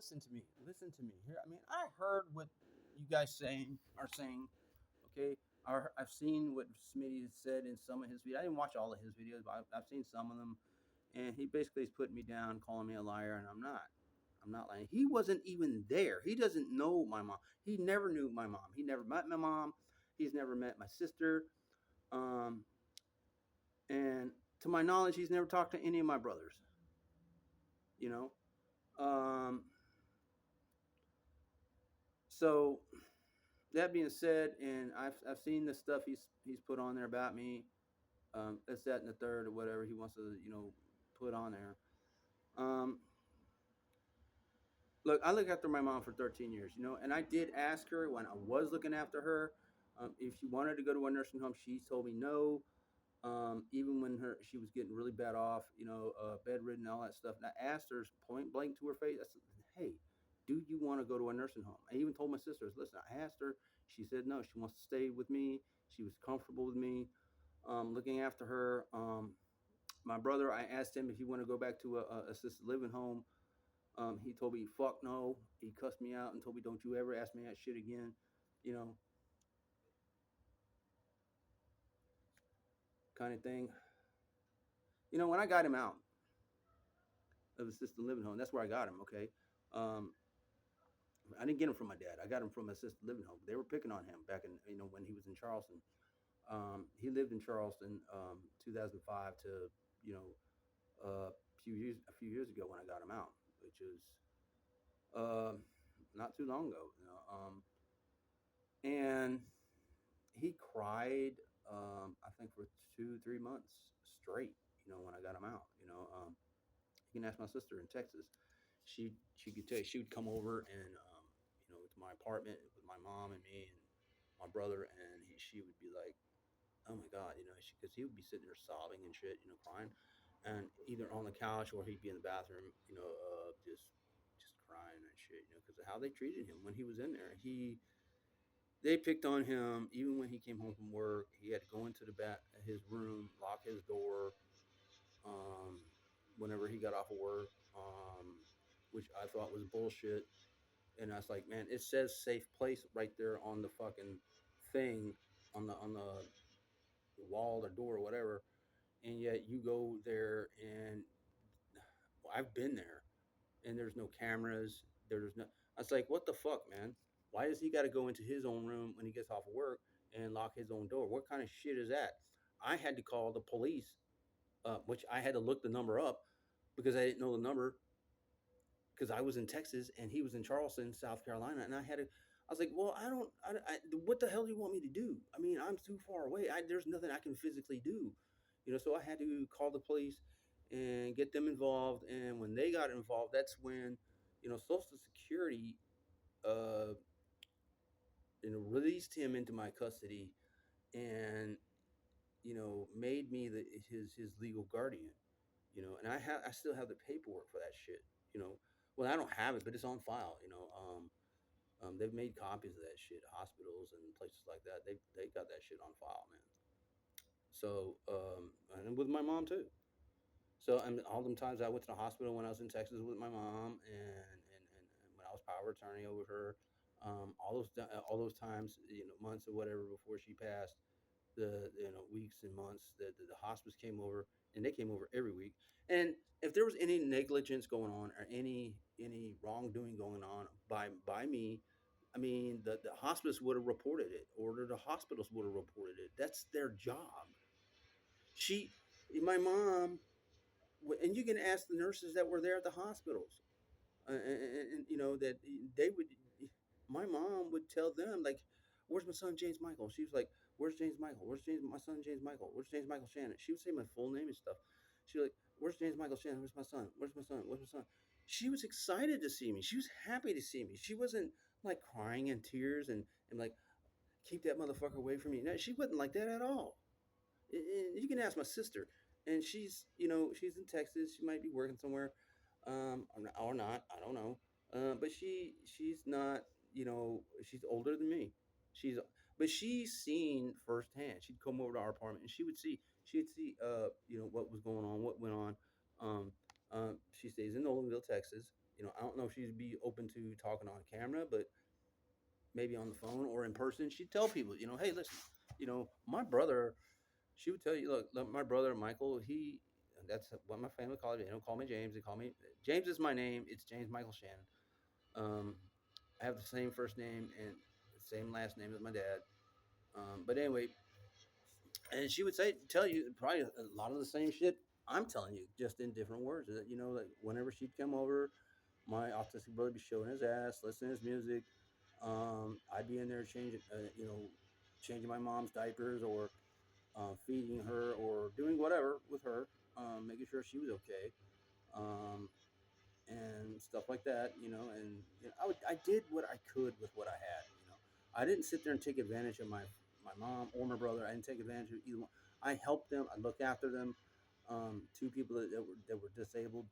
listen to me. Listen to me here. I mean, I heard what you guys are saying. Okay, I've seen what Smitty has said in some of his videos. I didn't watch all of his videos, but I've seen some of them, and he basically is putting me down, calling me a liar, and I'm not. I'm not lying. He wasn't even there. He doesn't know my mom. He never knew my mom. He never met my mom. He's never met my sister. Um, and to my knowledge, he's never talked to any of my brothers. You know. So that being said, and I've seen the stuff he's put on there about me. This, that, and the third, or whatever he wants to put on there. Um, Look, I looked after my mom for 13 years, and I did ask her when I was looking after her if she wanted to go to a nursing home. She told me no. Even when she was getting really bad off, bedridden, all that stuff. And I asked her point blank to her face. I said, "Hey, do you want to go to a nursing home?" I even told my sisters, "Listen, I asked her. She said no. She wants to stay with me. She was comfortable with me, looking after her." My brother, I asked him if he wanted to go back to a assisted living home. He told me, "Fuck no." He cussed me out and told me, "Don't you ever ask me that shit again," you know, kind of thing. When I got him out of assisted living home, that's where I got him. Okay, um, I didn't get him from my dad. I got him from assisted living home. They were picking on him back in when he was in Charleston. He lived in Charleston 2005 to you know a few years ago when I got him out, which is uh, not too long ago. And he cried. I think for 2 3 months straight. When I got him out. You can ask my sister in Texas. She could tell you, she would come over and to my apartment with my mom and me and my brother, and she would be like, "Oh my god," because he would be sitting there sobbing and shit, crying, and either on the couch or he'd be in the bathroom, just crying and shit, because of how they treated him when he was in there. They picked on him even when he came home from work. He had to go into his room, lock his door, um, whenever he got off of work, which I thought was bullshit. And I was like, man, it says safe place right there on the fucking thing, on the wall or door or whatever, and yet you go there and I've been there and there's no cameras. There's no. I was like, what the fuck, man? Why does he got to go into his own room when he gets off of work and lock his own door? What kind of shit is that? I had to call the police, which I had to look the number up because I didn't know the number because I was in Texas and he was in Charleston, South Carolina, and I had to. I was like, well, what the hell do you want me to do? I mean, I'm too far away. There's nothing I can physically do, So I had to call the police and get them involved. And when they got involved, that's when, Social Security, uh, released him into my custody and made me his legal guardian. And I still have the paperwork for that shit. You know, well, I don't have it, but it's on file. They've made copies of that shit. Hospitals and places like that, they got that shit on file, man. So, and with my mom too. So, and all them times I went to the hospital when I was in Texas with my mom, and when I was power of attorney over her, all those times, months or whatever before she passed, the weeks and months that the hospice came over, and they came over every week. And if there was any negligence going on or any wrongdoing going on by me, I mean the hospice would have reported it, or the hospitals would have reported it. That's their job. She, my mom, and you can ask the nurses that were there at the hospitals, and that they would. My mom would tell them like, "Where's my son James Michael?" She was like, "Where's James Michael? Where's my son James Michael? Where's James Michael Shannon?" She would say my full name and stuff. She was like, "Where's James Michael Shannon? Where's my son? Where's my son? Where's my son?" She was excited to see me. She was happy to see me. She wasn't like crying in tears and like, "Keep that motherfucker away from me." No, she wasn't like that at all. You can ask my sister, and she's in Texas. She might be working somewhere, or not. I don't know. But she's not. She's older than me. She's but she's seen firsthand. She'd come over to our apartment and she'd see what was going on, what went on. She stays in Nolanville, Texas, I don't know if she'd be open to talking on camera, but maybe on the phone or in person, she'd tell people, hey, listen, my brother, she would tell you, look, my brother Michael, that's what my family calls me. They don't call me James. They call me James is my name. It's James Michael Shannon. Um, I have the same first name and the same last name as my dad. But anyway, and she would tell you probably a lot of the same shit I'm telling you, just in different words. That like whenever she'd come over, my autistic brother would be showing his ass, listening to his music. I'd be in there changing my mom's diapers or feeding her or doing whatever with her, making sure she was okay. Um, and stuff like that, and I did what I could with what I had. I didn't sit there and take advantage of my mom or my brother. I didn't take advantage of either one. I helped them. I looked after them. Two people that were disabled.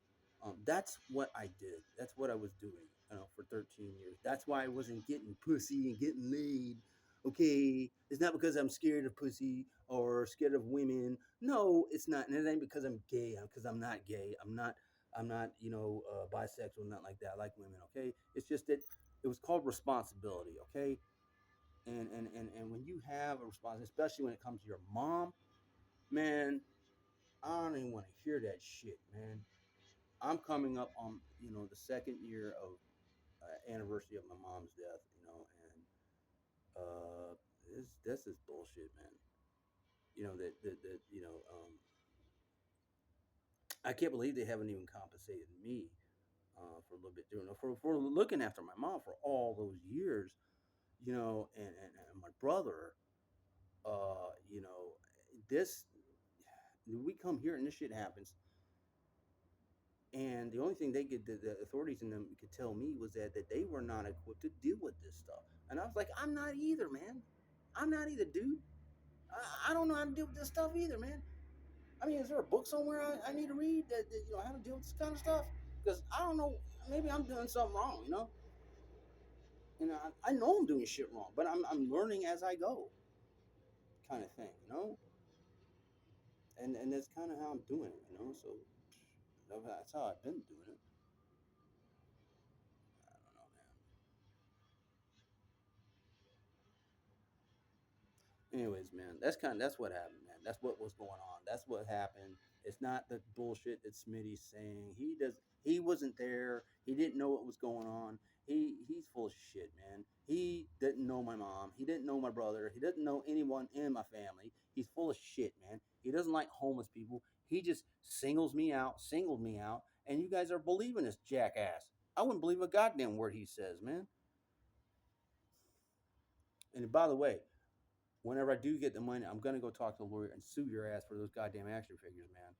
That's what I did. That's what I was doing, for 13 years. That's why I wasn't getting pussy and getting laid. Okay, it's not because I'm scared of pussy or scared of women. No, it's not, and it ain't because I'm gay. Because I'm not gay. I'm not, bisexual, not like that. I like women, okay? It's just that it was called responsibility, okay? And when you have a responsibility, especially when it comes to your mom, man, I don't even want to hear that shit, man. I'm coming up on, the second year of anniversary of my mom's death, and this is bullshit, man. That I can't believe they haven't even compensated me for a little bit doing for looking after my mom for all those years, and my brother, you know, this we come here and this shit happens, and the only thing the authorities in them could tell me was that they were not equipped to deal with this stuff, and I was like, I'm not either, man. I'm not either, dude. I don't know how to deal with this stuff either, man. I mean, is there a book somewhere I need to read that how to deal with this kind of stuff? Because I don't know. Maybe I'm doing something wrong, I know I'm doing shit wrong, but I'm learning as I go, kind of thing, and that's kind of how I'm doing it, So that's how I've been doing it. I don't know, man. Anyways, man, that's what happened, man. That's what was going on. That's what happened. It's not the bullshit that Smitty's saying. He wasn't there. He didn't know what was going on. He's full of shit, man. He didn't know my mom. He didn't know my brother. He didn't know anyone in my family. He's full of shit, man. He doesn't like homeless people. He just singled me out, and you guys are believing this jackass. I wouldn't believe a goddamn word he says, man. And by the way, whenever I do get the money, I'm gonna go talk to a lawyer and sue your ass for those goddamn action figures, man.